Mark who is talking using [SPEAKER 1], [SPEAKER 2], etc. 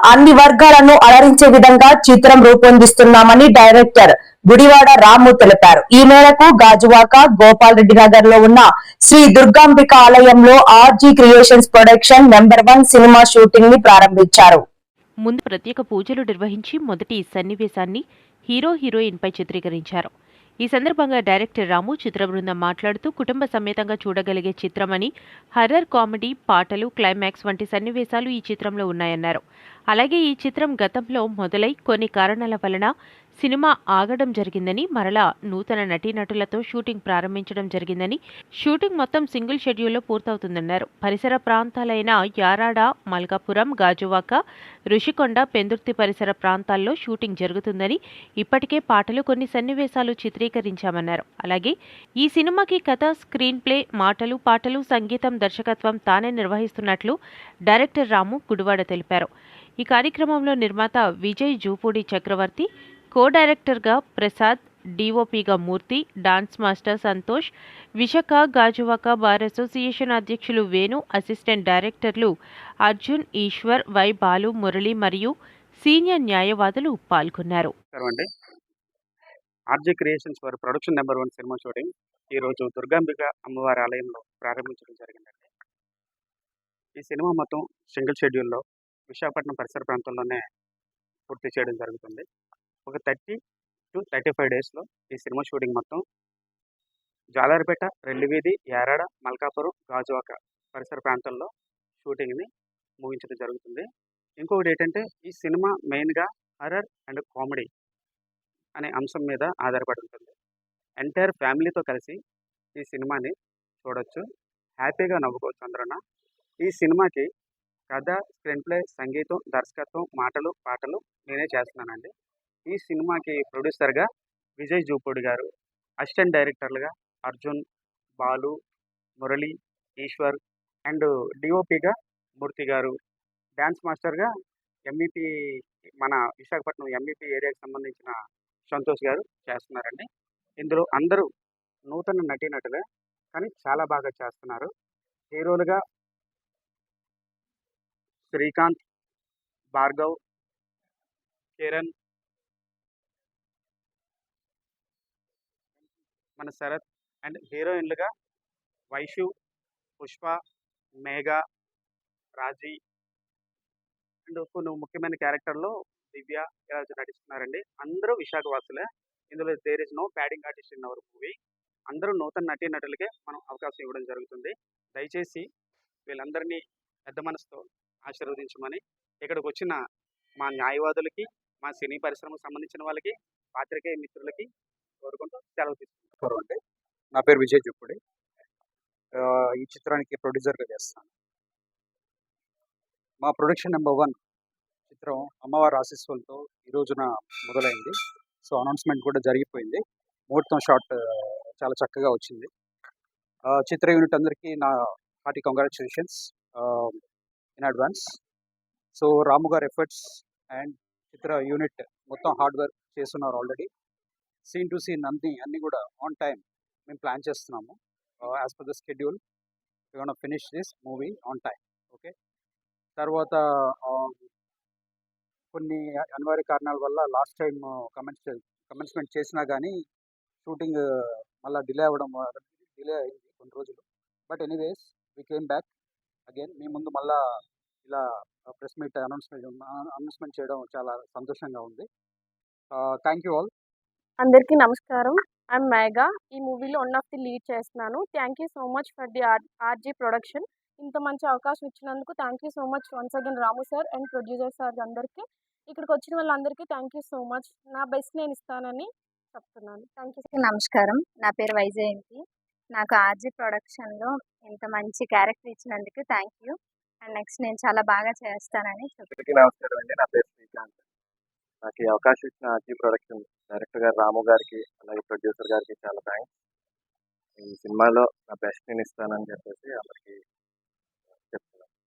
[SPEAKER 1] అన్ని వర్గాలను అలరించే విధంగా చిత్రం రూపొందిస్తున్నామని డైరెక్టర్ గుడివాడ రాము తెలిపారు. ఈ మేరకు గాజువాక గోపాల్ రెడ్డి నగర్ లో ఉన్న శ్రీ దుర్గాంబిక ఆలయంలో RG creations production number 1 cinema shooting ని ప్రారంభించారు.
[SPEAKER 2] ముందు ప్రత్యేక పూజలు నిర్వహించి మొదటి సన్నివేశాన్ని హీరోయిన్ పై చిత్రీకరించారు. ఈ సందర్భంగా డైరెక్టర్ రాము చిత్ర బృందం మాట్లాడుతూ కుటుంబ సమేతంగా చూడగలిగే చిత్రమని, హర్రర్ కామెడీ, పాటలు, క్లైమాక్స్ వంటి సన్నివేశాలు ఈ చిత్రంలో ఉన్నాయన్నారు. అలాగే ఈ చిత్రం గతంలో మొదలై కొన్ని కారణాల వలన సినిమా ఆగడం జరిగిందని, మరలా నూతన నటీనటులతో షూటింగ్ ప్రారంభించడం జరిగిందని, షూటింగ్ మొత్తం సింగిల్ షెడ్యూల్లో పూర్తవుతుందన్నారు. పరిసర ప్రాంతాలైన యారాడ, మల్కాపురం, గాజువాక, రుషికొండ, పెందుర్తి పరిసర ప్రాంతాల్లో షూటింగ్ జరుగుతుందని, ఇప్పటికే పాటలు కొన్ని సన్నివేశాలు చిత్రీకరించామన్నారు. అలాగే ఈ సినిమాకి కథ, స్క్రీన్ ప్లే, మాటలు, పాటలు, సంగీతం, దర్శకత్వం తానే నిర్వహిస్తున్నట్లు డైరెక్టర్ రాము గుడివాడ తెలిపారు. ఈ కార్యక్రమంలో నిర్మాత విజయ్ జూపూడి చక్రవర్తి, కో డైరెక్టర్గా ప్రసాద్, డిఓపిగా Murthy, dance master Santosh, Visakha Gajuwaka bar association అధ్యక్షులు వేణు, అసిస్టెంట్ డైరెక్టర్లు అర్జున్, ఈశ్వర్, వై బాలు, మురళి మరియు సీనియర్ న్యాయవాదులు పాల్గొన్నారు.
[SPEAKER 3] ఆర్జీ క్రియేషన్స్ వారి ప్రొడక్షన్ నెంబర్ 1 సినిమా షూటింగ్ ఈరోజు దుర్గాంబిక అమ్మవారి ఆలయంలో ప్రారంభించడం జరిగిందండి. ఈ సినిమా మొత్తం సింగిల్ షెడ్యూల్లో విశాఖపట్నం పరిసర ప్రాంతంలోనే పూర్తి చేయడం జరుగుతుంది. ఒక 30 to 35 డేస్లో ఈ సినిమా షూటింగ్ మొత్తం జాలారిపేట, రెల్లివీధి, యారాడ, మల్కాపురం, గాజువాక పరిసర ప్రాంతాల్లో షూటింగ్ని ముగించడం జరుగుతుంది. ఇంకొకటి ఏంటంటే ఈ సినిమా మెయిన్గా హర్రర్ అండ్ కామెడీ అనే అంశం మీద ఆధారపడి ఉంటుంది. ఎంటైర్ ఫ్యామిలీతో కలిసి ఈ సినిమాని చూడొచ్చు, హ్యాపీగా నవ్వుకోవచ్చు అందరూ. ఈ సినిమాకి కథ, స్క్రీన్ ప్లే, సంగీతం, దర్శకత్వం, మాటలు, పాటలు నేనే చేస్తున్నానండి. ఈ సినిమాకి ప్రొడ్యూసర్గా విజయ్ జూపూడి గారు, అసిస్టెంట్ డైరెక్టర్లుగా అర్జున్, బాలు, మురళి, ఈశ్వర్ అండ్ డిఓపిగా మూర్తి గారు, డ్యాన్స్ మాస్టర్గా ఎంఈపీ మన విశాఖపట్నం ఎంఈపీ ఏరియాకి సంబంధించిన సంతోష్ గారు చేస్తున్నారండి. ఇందులో అందరూ నూతన నటీనటులే కానీ చాలా బాగా చేస్తున్నారు. హీరోలుగా శ్రీకాంత్, భార్గవ్, కిరణ్, మన శరత్ అండ్ హీరోయిన్లుగా వైషు, పుష్ప, మేఘ, రాజీ అండ్ కొన్ని ముఖ్యమైన క్యారెక్టర్లో దివ్య ఇలా నటిస్తున్నారండి. అందరూ విశాఖవాసులే. ఇందులో there is no padding artist in our movie. అందరూ నూతన నటీనటులకే మనం అవకాశం ఇవ్వడం జరుగుతుంది. దయచేసి వీళ్ళందరినీ పెద్ద మనసుతో ఆశీర్వదించమని ఇక్కడికి వచ్చిన మా న్యాయవాదులకి, మా సినీ పరిశ్రమకు సంబంధించిన వాళ్ళకి, పాత్రికేయ మిత్రులకి కోరుకుంటూ సెలవు తీసుకుంటారు.
[SPEAKER 4] నా పేరు విజయ్ జూపూడి. ఈ చిత్రానికి ప్రొడ్యూసర్గా చేస్తాను. మా ప్రొడక్షన్ నెంబర్ 1 చిత్రం అమ్మవారి ఆశీస్సులతో ఈ రోజున మొదలైంది. సో అనౌన్స్మెంట్ కూడా జరిగిపోయింది. ముహూర్తం షాట్ చాలా చక్కగా వచ్చింది. చిత్ర యూనిట్ అందరికీ నా hearty congratulations in advance. So Ramu గారి ఎఫర్ట్స్ అండ్ చిత్ర యూనిట్ మొత్తం హార్డ్ వర్క్ చేస్తున్నారు ఆల్రెడీ. సీన్ టు సీన్ అన్నీ కూడా ఆన్ టైం మేము ప్లాన్ చేస్తున్నాము. As per the schedule we want to finish this movie on time. Okay. తర్వాత కొన్ని అనివార్య కారణాల వల్ల లాస్ట్ టైం కమెన్స్మెంట్ చేసినా కానీ షూటింగ్ మళ్ళీ డిలే అయింది కొన్ని రోజులు. But anyways we came back again. మీ ముందు మళ్ళా ఇలా ప్రెస్ మీట్ అనౌన్స్మెంట్ చేయడం చాలా సంతోషంగా ఉంది. Thank you all.
[SPEAKER 5] అందరికీ నమస్కారం. ఐఎమ్ మేఘా. ఈ మూవీలో వన్ ఆఫ్ ది లీడ్ చేస్తున్నాను. Thank you so much for the RG production. ఇంత మంచి అవకాశం ఇచ్చినందుకు thank you so much once again Ramu sir and producer sir అందరికీ. ఇక్కడికి వచ్చిన వాళ్ళందరికీ థ్యాంక్ యూ సో మచ్. నా బెస్ట్ నేను ఇస్తానని చెప్తున్నాను. Thank you.
[SPEAKER 6] నమస్కారం. నా పేరు వైజయంతి. నాకు ఆర్జీ ప్రొడక్షన్లో ఇంత మంచి క్యారెక్టర్ ఇచ్చినందుకు థ్యాంక్ యూ. అండ్ నెక్స్ట్ నేను చాలా బాగా చేస్తానని
[SPEAKER 7] చెప్తున్నాను. నమస్కారం అండి. నా పేరు శ్రీకాంత్. నాకు ఈ అవకాశం ఇచ్చిన ఆర్జీ ప్రొడక్షన్ డైరెక్టర్ గారు రాము గారికి, అలాగే ప్రొడ్యూసర్ గారికి చాలా థ్యాంక్స్. ఈ సినిమాలో నా బెస్ట్ నేను ఇస్తానని చెప్పేసి అందరికీ